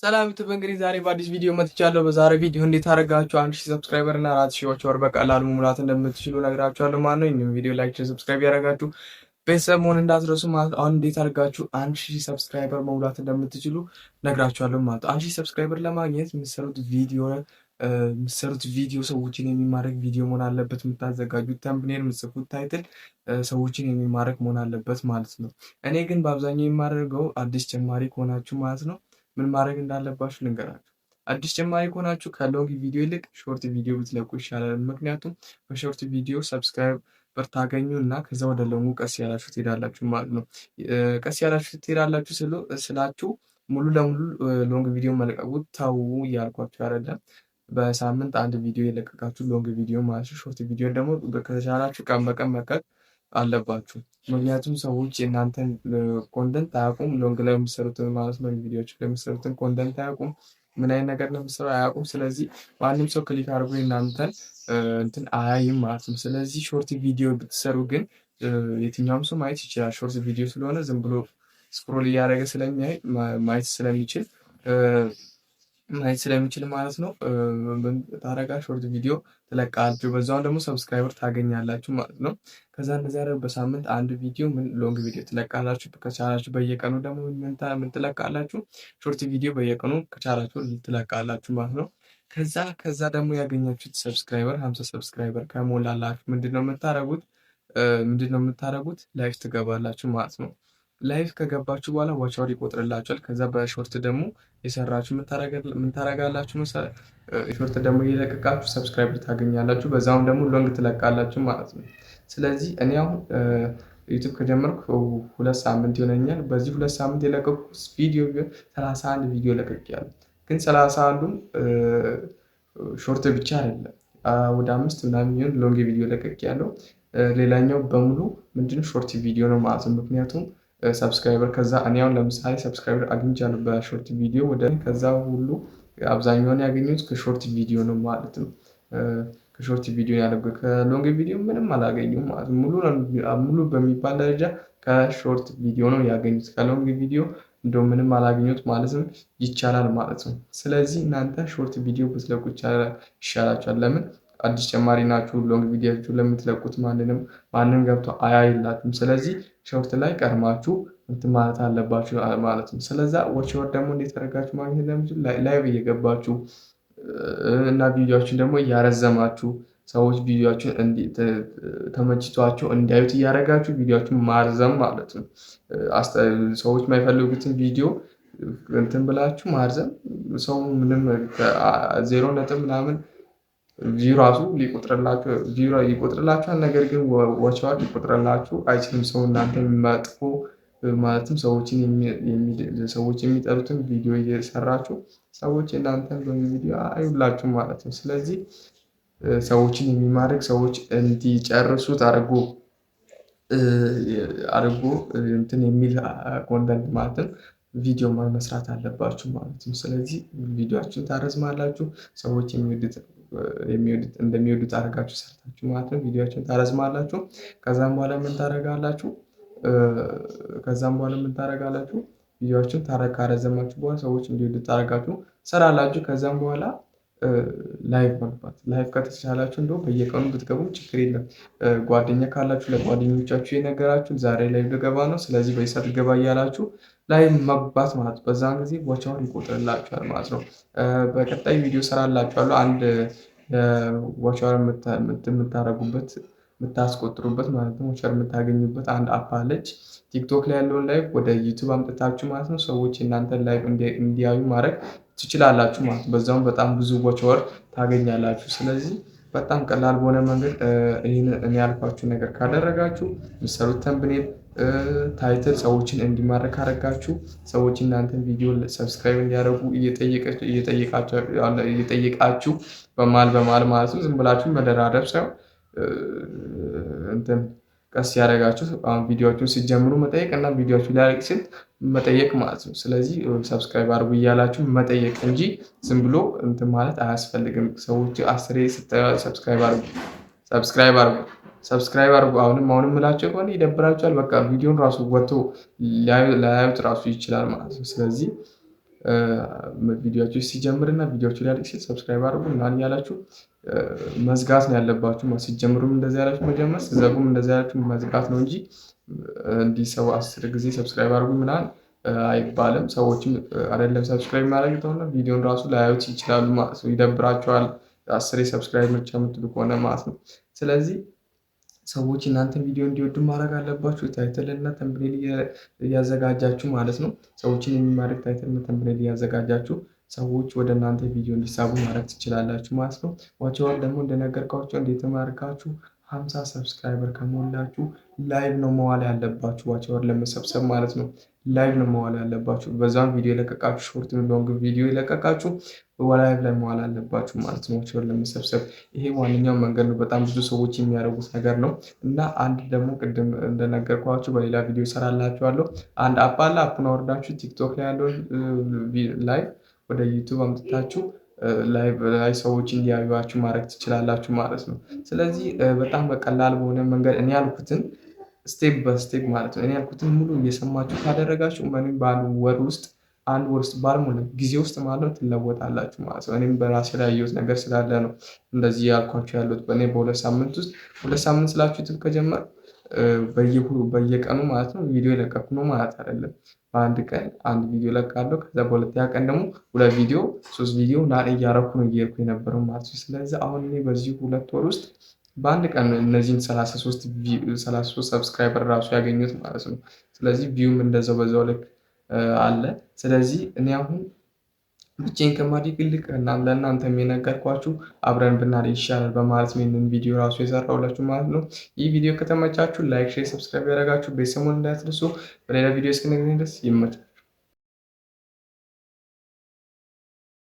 ሰላም ዩቲዩብ እንግዲህ ዛሬ በአዲስ ቪዲዮ መጥቻለሁ። በዛሬ ቪዲዮ እንዴት አደረጋችሁ 1000 ሰብስክራይበር እና 4000 ወር በቀላሉ መሙላት እንደምትችሉ ነግራችኋለሁ ማለት ነው። ይህንን ቪዲዮ ላይክ፣ ሰብስክራይብ ያደረጋችሁ ቤተሰብ መሆን እንዳትረሱ ማለት ነው። አሁን እንዴት አድርጋችሁ 1000 ሰብስክራይበር መሙላት እንደምትችሉ ነግራችኋለሁ ማለት ነው። 1000 ሰብስክራይበር ለማግኘት የምትሰሩት ቪዲዮ ሰዎችን የሚማርክ ቪዲዮ መሆን አለበት። የምታዘጋጁት ተምብኔል፣ የምትጽፉት ታይትል ሰዎችን የሚማርክ መሆን አለበት ማለት ነው። እኔ ግን በአብዛኛው የማደርገው አዲስ ጀማሪ ከሆናችሁ ማለት ነው ምን ማድረግ እንዳለባችሁ ልንገራችሁ። አዲስ ጀማሪ ከሆናችሁ ከሎንግ ቪዲዮ ይልቅ ሾርት ቪዲዮ ብትለቁ ይሻላል። ምክንያቱም በሾርት ቪዲዮ ሰብስክራይበር ታገኙ እና ከዛ ወደ ሎንጉ ቀስ ያላችሁ ትሄዳላችሁ ማለት ነው። ቀስ ያላችሁ ትሄዳላችሁ ስላችሁ ሙሉ ለሙሉ ሎንግ ቪዲዮ መለቀቁ ተው እያልኳችሁ አይደለም። በሳምንት አንድ ቪዲዮ የለቀቃችሁ ሎንግ ቪዲዮ ማለት ነው። ሾርት ቪዲዮ ደግሞ ከተቻላችሁ ቀን በቀን መልቀቅ አለባችሁ። ምክንያቱም ሰዎች የእናንተን ኮንተንት አያውቁም። ሎንግ ላይ የምትሰሩትን ማለት ነው ቪዲዮዎች ላይ የምትሰሩትን ኮንተንት አያውቁም። ምን አይነት ነገር ነው የምትሰሩ አያውቁም። ስለዚህ ማንም ሰው ክሊክ አድርጎ የእናንተን እንትን አያይም ማለት ነው። ስለዚህ ሾርት ቪዲዮ ብትሰሩ ግን የትኛውም ሰው ማየት ይችላል። ሾርት ቪዲዮ ስለሆነ ዝም ብሎ ስክሮል እያደረገ ስለሚያይ ማየት ስለሚችል ማለት ነው። ታረጋ ሾርት ቪዲዮ ትለቃላችሁ፣ በዛውን ደግሞ ሰብስክራይበር ታገኛላችሁ ማለት ነው። ከዛ እንደዚያ በሳምንት አንድ ቪዲዮ ሎንግ ቪዲዮ ትለቃላችሁ። ከቻላችሁ በየቀኑ ደግሞ ምን ትለቃላችሁ? ሾርት ቪዲዮ በየቀኑ ከቻላችሁ ትለቃላችሁ ማለት ነው። ከዛ ደግሞ ያገኛችሁት ሰብስክራይበር 50 ሰብስክራይበር ከሞላላችሁ ምንድነው የምታደርጉት? ላይፍ ትገባላችሁ ማለት ነው። ላይፍ ከገባችሁ በኋላ ዋች አወር ይቆጥርላችኋል። ከዛ በሾርት ደግሞ የሰራችሁ ምን ታደርጋላችሁ መሰለህ? ሾርት ደግሞ እየለቀቃችሁ ሰብስክራይብ ታገኛላችሁ። በዛውም ደግሞ ሎንግ ትለቃላችሁ ማለት ነው። ስለዚህ እኔ አሁን ዩቲዩብ ከጀመርኩ 2 ሳምንት ይሆነኛል። በዚህ 2 ሳምንት የለቀቁት ቪዲዮ ግን 31 ቪዲዮ ለቅቄያለሁ። ግን 31ዱም ሾርት ብቻ አይደለም፣ ወደ 5 ምናምን የሚሆን ሎንግ ቪዲዮ ለቅቄያለሁ። ሌላኛው በሙሉ ምንድነው ሾርት ቪዲዮ ነው ማለት ነው። ምክንያቱም ሰብስክራይበር ከዛ እኔ አሁን ለምሳሌ ሰብስክራይበር አግኝቻለሁ በሾርት ቪዲዮ ከዛ ሁሉ አብዛኛውን ያገኙት ከሾርት ቪዲዮ ነው ማለት ነው። ከሾርት ቪዲዮ ያደረገው ከሎንግ ቪዲዮ ምንም አላገኙም ማለት ነው። ሙሉ በሚባል ደረጃ ከሾርት ቪዲዮ ነው ያገኙት። ከሎንግ ቪዲዮ እንደው ምንም አላገኙት ማለትም ይቻላል ማለት ነው። ስለዚህ እናንተ ሾርት ቪዲዮ ብትለቁ ይሻላችኋል። ለምን? አዲስ ጀማሪ ናችሁ። ሎንግ ቪዲዮችሁ ለምትለቁት ማንም ገብቶ አያይላችሁም። ስለዚህ ሾርት ላይ ቀድማችሁ እንትን ማለት አለባችሁ ማለት ነው። ስለዛ ዋች አወር ደግሞ እንዴት አደርጋችሁ ማግኘት ለምትችሉ ላይቭ እየገባችሁ እና ቪዲዮዎችን ደግሞ እያረዘማችሁ ሰዎች ቪዲዮዎችን ተመችቷቸው እንዲያዩት እያደረጋችሁ ቪዲዮዎችን ማርዘም ማለት ነው። ሰዎች የማይፈልጉትን ቪዲዮ እንትን ብላችሁ ማርዘም ሰው ምንም 0 ነጥብ ምናምን ቪው ራሱ ይቆጥርላችኋል። ነገር ግን ዋች አወር ሊቆጥርላችሁ አይችልም። ሰው እናንተ መጥፎ ማለትም ሰዎች የሚጠሉትን ቪዲዮ እየሰራችሁ ሰዎች እናንተን ቪዲዮ አይውላችሁም ማለት ነው። ስለዚህ ሰዎችን የሚማርክ ሰዎች እንዲጨርሱት አድርጎ እንትን የሚል ኮንተንት ማለትም ቪዲዮ መስራት አለባችሁ ማለት ነው። ስለዚህ ቪዲዮአችሁን ታረዝማላችሁ። ሰዎች እንደሚወዱት አድርጋችሁ ሰርታችሁ ማለት ነው ቪዲዮአችሁን ታረዝማላችሁ። ከዛም በኋላ ምን ታደርጋላችሁ? ቪዲዮአችሁን ካረዘማችሁ በኋላ ሰዎች እንዲወዱት ታደርጋችሁ ሰራላችሁ። ከዛም በኋላ ላይቭ መግባት ከተቻላችሁ እንደው በየቀኑ ብትገቡ ችግር የለም። ጓደኛ ካላችሁ ለጓደኞቻችሁ የነገራችሁ ዛሬ ላይቭ ልገባ ነው፣ ስለዚህ በዚህ ሰዓት ገባ እያላችሁ ላይቭ መግባት ማለት ነው። በዛን ጊዜ ዋች አወር ይቆጥርላችኋል ማለት ነው። በቀጣይ ቪዲዮ ሰራላችኋለሁ። አንድ ዋች አወር የምታደርጉበት የምታስቆጥሩበት ማለት ነው። ዋች አወር የምታገኙበት አንድ አፕ አለች። ቲክቶክ ላይ ያለውን ላይቭ ወደ ዩቲዩብ አምጥታችሁ ማለት ነው ሰዎች እናንተን ላይቭ እንዲያዩ ማድረግ ትችላላችሁ ማለት ነው። በዛውም በጣም ብዙ ዋች አወር ታገኛላችሁ። ስለዚህ በጣም ቀላል በሆነ መንገድ ይህን እኔ ያልኳችሁ ነገር ካደረጋችሁ የምትሰሩት ተምብኔል ታይትል ሰዎችን እንዲማርክ አደረጋችሁ። ሰዎች እናንተን ቪዲዮ ሰብስክራይብ እንዲያደርጉ እየጠየቃችሁ በመሀል ማለት ነው። ዝም ብላችሁ መደራረብ ሳይሆን እንትን ቀስ ያደረጋችሁ አሁን ቪዲዮዎቹን ሲጀምሩ መጠየቅ እና ቪዲዮዎቹ ሊያልቅ ሲል መጠየቅ ማለት ነው። ስለዚህ ሰብስክራይብ አድርጉ እያላችሁ መጠየቅ እንጂ ዝም ብሎ እንትን ማለት አያስፈልግም። ሰዎች 10 ሰብስክራይብ አድርጉ። አሁንም የምላቸው ከሆነ ይደብራቸዋል። በቃ ቪዲዮን ራሱ ወጥቶ ላያዩት ራሱ ይችላል ማለት ነው። ስለዚህ ቪዲዮዎች ሲጀምርና ቪዲዮቹ ሊያልቅ ሲል ሰብስክራይብ አድርጉ ምናምን እያላችሁ መዝጋት ነው ያለባችሁ። ሲጀምሩም እንደዚህ ያላችሁ መጀመር፣ ሲዘጉም እንደዚህ ያላችሁ መዝጋት ነው እንጂ እንዲህ ሰው 10 ጊዜ ሰብስክራይብ አድርጉ ምናምን አይባልም። ሰዎችም አይደለም ሰብስክራይብ ማድረግ ተውና ቪዲዮን ራሱ ላያዩት ይችላሉ ማለት ነው። ይደብራቸዋል 10 ሰብስክራይብ ብቻ የምትሉ ከሆነ ማለት ነው። ስለዚህ ሰዎች እናንተን ቪዲዮ እንዲወዱ ማድረግ አለባችሁ። ታይትል እና ተምብኔል እያዘጋጃችሁ ማለት ነው። ሰዎችን የሚማርክ ታይትል እና ተምብኔል እያዘጋጃችሁ ሰዎች ወደ እናንተ ቪዲዮ እንዲሳቡ ማድረግ ትችላላችሁ ማለት ነው። ዋች አወር ደግሞ እንደነገርኳችሁ እንዴት ማድረጋችሁ 50 ሰብስክራይበር ከሞላችሁ ላይቭ ነው መዋል ያለባችሁ። ዋች አወር ለመሰብሰብ ማለት ነው። ላይቭ ነው መዋል ያለባችሁ። በዛም ቪዲዮ የለቀቃችሁ ሾርት ሎንግ ቪዲዮ የለቀቃችሁ ላይቭ ላይ መዋል አለባችሁ ማለት ነው። ዋች አወር ለመሰብሰብ ይሄ ዋነኛው መንገድ ነው። በጣም ብዙ ሰዎች የሚያደርጉት ነገር ነው። እና አንድ ደግሞ ቅድም እንደነገርኳችሁ በሌላ ቪዲዮ እሰራላችኋለሁ። አንድ አፕ አለ። አፑን አወርዳችሁ ቲክቶክ ላይ ያለውን ላይቭ ወደ ዩቱብ አምጥታችሁ ላይ ሰዎች እንዲያዩዋችሁ ማድረግ ትችላላችሁ ማለት ነው። ስለዚህ በጣም በቀላል በሆነ መንገድ እኔ ያልኩትን ስቴፕ በስቴፕ ማለት ነው። እኔ ያልኩትን ሙሉ እየሰማችሁ ካደረጋችሁ ምንም ባሉ ወር ውስጥ አንድ ወር ውስጥ ባልሞላ ጊዜ ውስጥ ማለት ነው ትለወጣላችሁ ማለት ነው። እኔም በራሴ ላይ ያየሁት ነገር ስላለ ነው እንደዚህ ያልኳችሁ ያሉት። በእኔ በ2 ሳምንት ውስጥ 2 ሳምንት ስላችሁ ዩቱብ ከጀመር በየቀኑ ማለት ነው ቪዲዮ የለቀኩ ነው ማለት አይደለም። በአንድ ቀን አንድ ቪዲዮ ለቃለሁ። ከዛ በሁለተኛ ቀን ደግሞ 2 ቪዲዮ 3 ቪዲዮ እያረኩ ነው እየሄድኩ የነበረው ማለት ነው። ስለዚህ አሁን እኔ በዚህ 2 ወር ውስጥ በአንድ ቀን እነዚህን 33 ሰብስክራይበር ራሱ ያገኙት ማለት ነው። ስለዚህ ቪውም እንደዛው በዛው ልክ አለ። ስለዚህ እኔ አሁን ብቻዬን ከማድረግ ይልቅ ለእናንተም የነገርኳችሁ አብረን ብናደርግ ይሻላል በማለት ነው ይህንን ቪዲዮ ራሱ የሰራሁላችሁ ማለት ነው። ይህ ቪዲዮ ከተመቻችሁ ላይክ፣ ሼር፣ ሰብስክራይብ ያደረጋችሁ ቤተሰቡን እንዳትረሱ። በሌላ ቪዲዮ እስክንገናኝ ድረስ ይመቻችሁ።